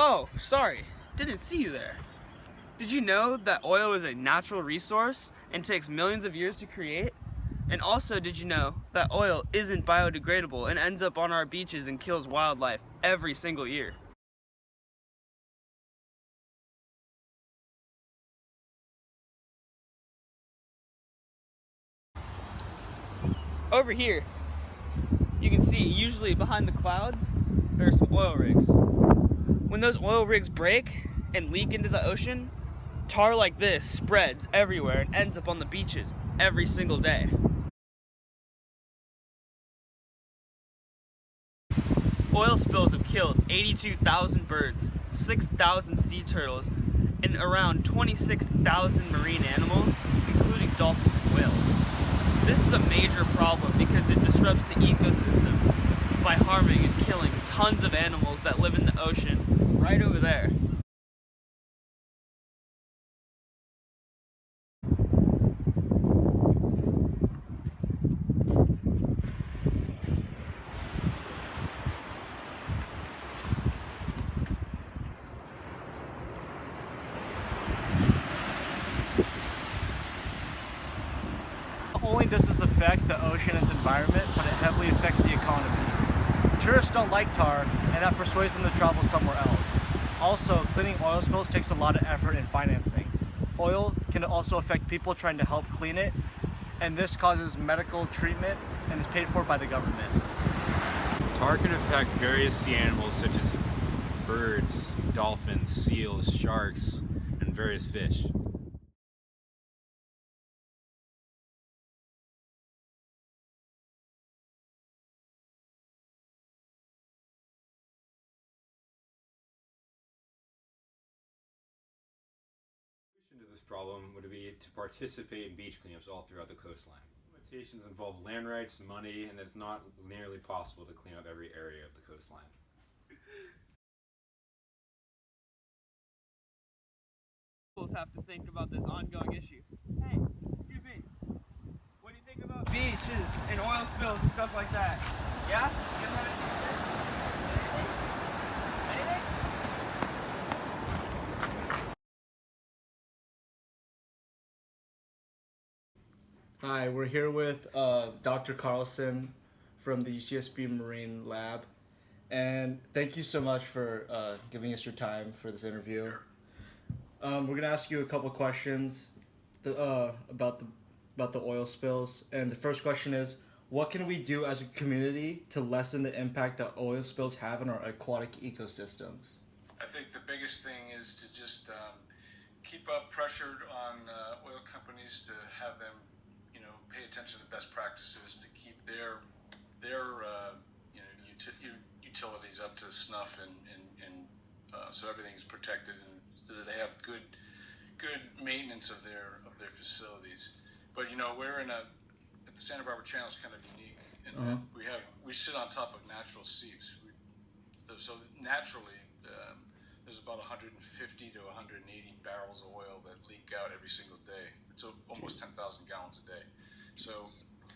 Oh, sorry. Didn't see you there. Did you know that oil is a natural resource and takes millions of years to create? And also, did you know that oil isn't biodegradable and ends up on our beaches and kills wildlife every single year? Over here, you can see usually behind the clouds, there are some oil rigs. When those oil rigs break and leak into the ocean, tar like this spreads everywhere and ends up on the beaches every single day. Oil spills have killed 82,000 birds, 6,000 sea turtles, and around 26,000 marine animals, including dolphins and whales. This is a major problem because it disrupts the ecosystem by harming and killing tons of animals that live in the ocean right over there. Not only does this affect the ocean and its environment, but it heavily affects the economy. Tourists don't like tar, and that persuades them to travel somewhere else. Also, cleaning oil spills takes a lot of effort and financing. Oil can also affect people trying to help clean it, and this causes medical treatment and is paid for by the government. Tar can affect various sea animals such as birds, dolphins, seals, sharks, and various fish. The solution to this problem would be to participate in beach cleanups all throughout the coastline. Limitations involve land rights, money, and it's not nearly possible to clean up every area of the coastline. Have to think about this ongoing issue. Hey, excuse me. What do you think about beaches and oil spills and stuff like that? Yeah? You guys have anything? Hi, we're here with Dr. Carlson from the UCSB Marine Lab, and thank you so much for giving us your time for this interview. We're gonna ask you a couple questions about the oil spills, and the first question is, what can we do as a community to lessen the impact that oil spills have on our aquatic ecosystems? I think the biggest thing is to just keep up pressure on oil companies to have them, pay attention to best practices to keep their utilities up to snuff and so everything's protected and so that they have good maintenance of their facilities. But we're at the Santa Barbara Channel is kind of unique in that we sit on top of natural seeps. So naturally, there's about 150 to 180 barrels of oil that leak out every single day. It's almost 10,000 gallons a day. So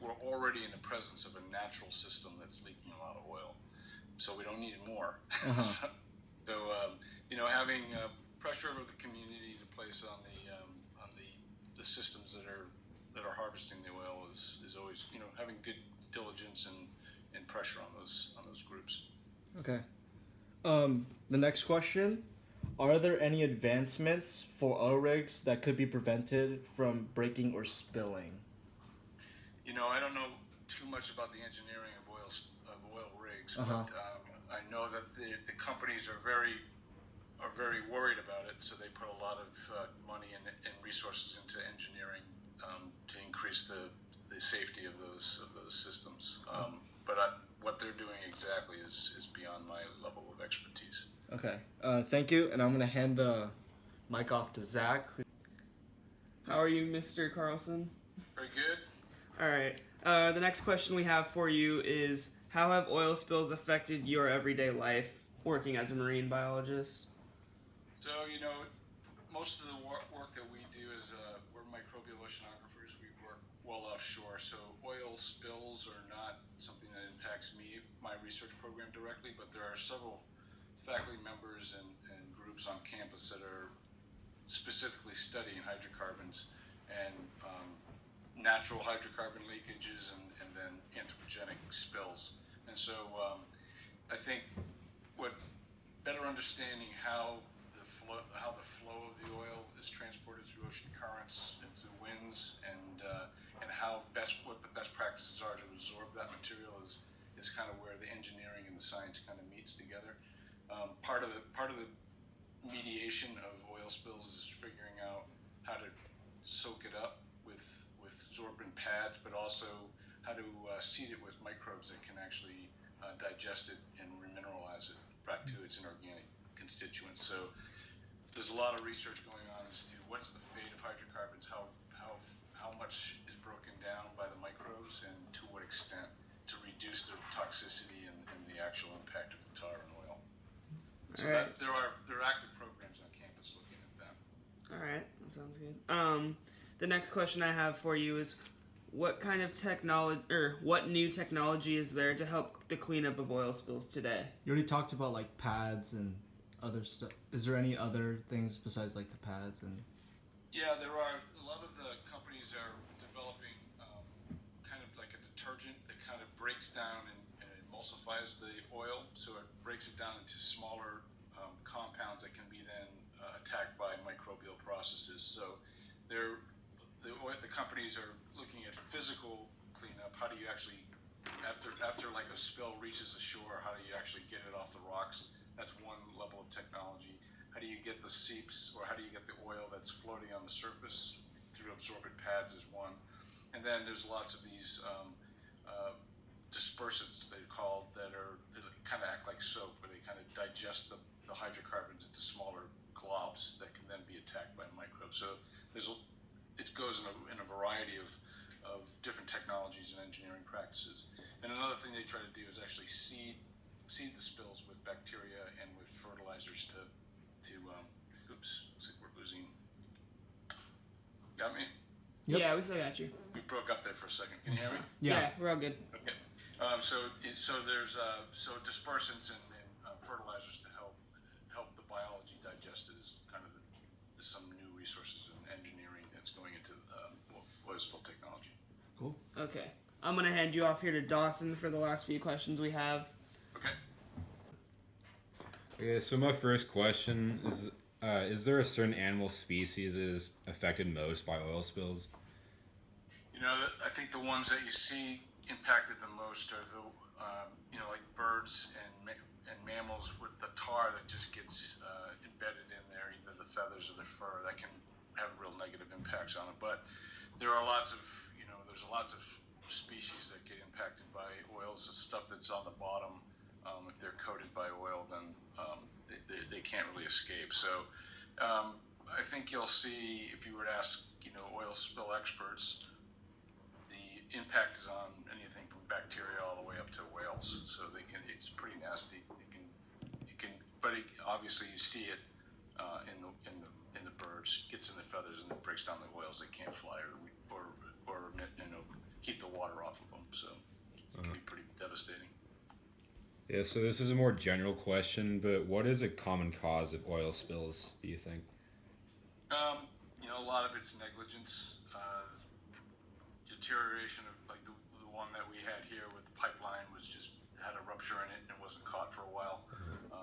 we're already in the presence of a natural system that's leaking a lot of oil. So we don't need more. So having pressure over the community to place on the systems that are harvesting the oil is always having good diligence and pressure on those groups. Okay. The next question, are there any advancements for oil rigs that could be prevented from breaking or spilling? I don't know too much about the engineering of oil rigs, but I know that the companies are very worried about it, so they put a lot of money and resources into engineering to increase the safety of those systems. But what they're doing exactly is beyond my level of expertise. Okay. Thank you, and I'm gonna hand the mic off to Zack. How are you, Mr. Carlson? Very good. All right. The next question we have for you is, how have oil spills affected your everyday life working as a marine biologist? So, most of the work that we do is we're microbial oceanographers. We work well offshore, so oil spills are not something that impacts my research program directly, but there are several faculty members and groups on campus that are specifically studying hydrocarbons and natural hydrocarbon leakages and then anthropogenic spills. And so I think what better understanding how the flow of the oil is transported through ocean currents and through winds and what the best practices are to absorb that material is kind of where the engineering and the science kind of meets together. Part of the mediation of oil spills is figuring out how to soak it up with sorbent pads, but also how to seed it with microbes that can actually digest it and remineralize it back to its inorganic constituents. So there's a lot of research going on as to what's the fate of hydrocarbons, how much is broken down by the microbes, and to what extent to reduce their toxicity and the actual impact of the tar and oil. So there are active programs on campus looking at that. All right, that sounds good. The next question I have for you is, what kind of technology, or what new technology is there to help the cleanup of oil spills today? You already talked about like pads and other stuff. Is there any other things besides like the pads and? Yeah, there are. A lot of the companies are developing kind of like a detergent that kind of breaks down and emulsifies the oil, so it breaks it down into smaller compounds that can be then attacked by microbial processes. So the companies are looking at physical cleanup. How do you actually, after like a spill reaches the shore, how do you actually get it off the rocks? That's one level of technology. How do you get the seeps, or how do you get the oil that's floating on the surface through absorbent pads is one. And then there's lots of these dispersants, they're called, that kind of act like soap, where they kind of digest the hydrocarbons into smaller globs that can then be attacked by microbes. So it goes in a variety of different technologies and engineering practices. And another thing they try to do is actually seed the spills with bacteria and with fertilizers to oops, looks like we're losing. Got me? Yep. Yeah, we still got you. We broke up there for a second. Can you hear me? Yeah, we're all good. Okay. So there's dispersants and fertilizers to help the biology digest it is kind of some new resources and engineering that's going into oil spill technology. Cool. Okay. I'm going to hand you off here to Dawson for the last few questions we have. Okay, so my first question is there a certain animal species that is affected most by oil spills? I think the ones that you see impacted the most are like birds and mammals with the tar that just gets embedded in there, either the feathers or the fur, that can have real negative impacts on it. But there are lots of species that get impacted by oils. The stuff that's on the bottom, if they're coated by oil, then they can't really escape. So I think you'll see, if you were to ask oil spill experts, the impact is on anything from bacteria all the way up to whales. So it's pretty nasty. But obviously you see it in the birds. Gets in the feathers and it breaks down the oils. They can't fly or keep the water off of them. So it can be pretty devastating. Yeah, so this is a more general question, but what is a common cause of oil spills, do you think? A lot of it's negligence, deterioration of, like the one that we had here with the pipeline had a rupture in it and wasn't caught for a while.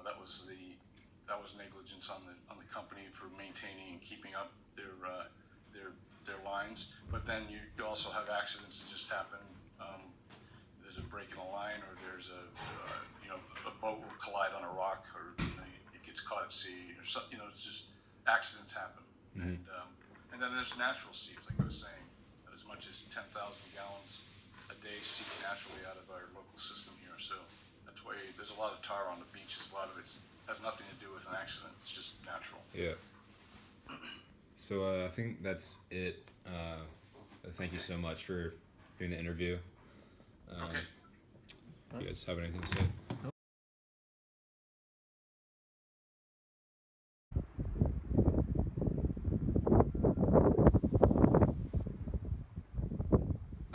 That was negligence on the company for maintaining and keeping up their lines. But then you also have accidents that just happen. There's a break in a line, or there's a boat will collide on a rock, or it gets caught at sea, or something. It's just accidents happen. Mm-hmm. And then there's natural seeps, like I was saying, as much as 10,000 gallons a day seep naturally out of our local system here. So that's why there's a lot of tar on the beaches. A lot of it has nothing to do with an accident. It's just natural. Yeah. So I think that's it. Thank you so much for doing the interview. Okay. You guys have anything to say?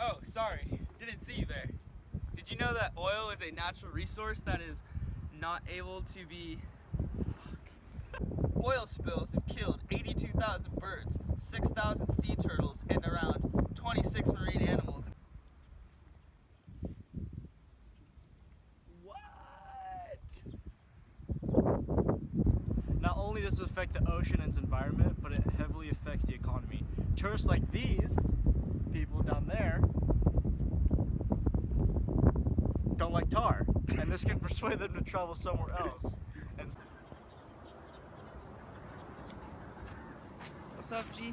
Oh, sorry. Didn't see you there. Did you know that oil is a natural resource that is not able to be oil spills have killed 82,000 birds, 6,000 sea turtles, and around 26 marine animals. Not only does it affect the ocean and its environment, but it heavily affects the economy. Tourists like these people down there don't like tar, and this can persuade them to travel somewhere else. And What's up, G?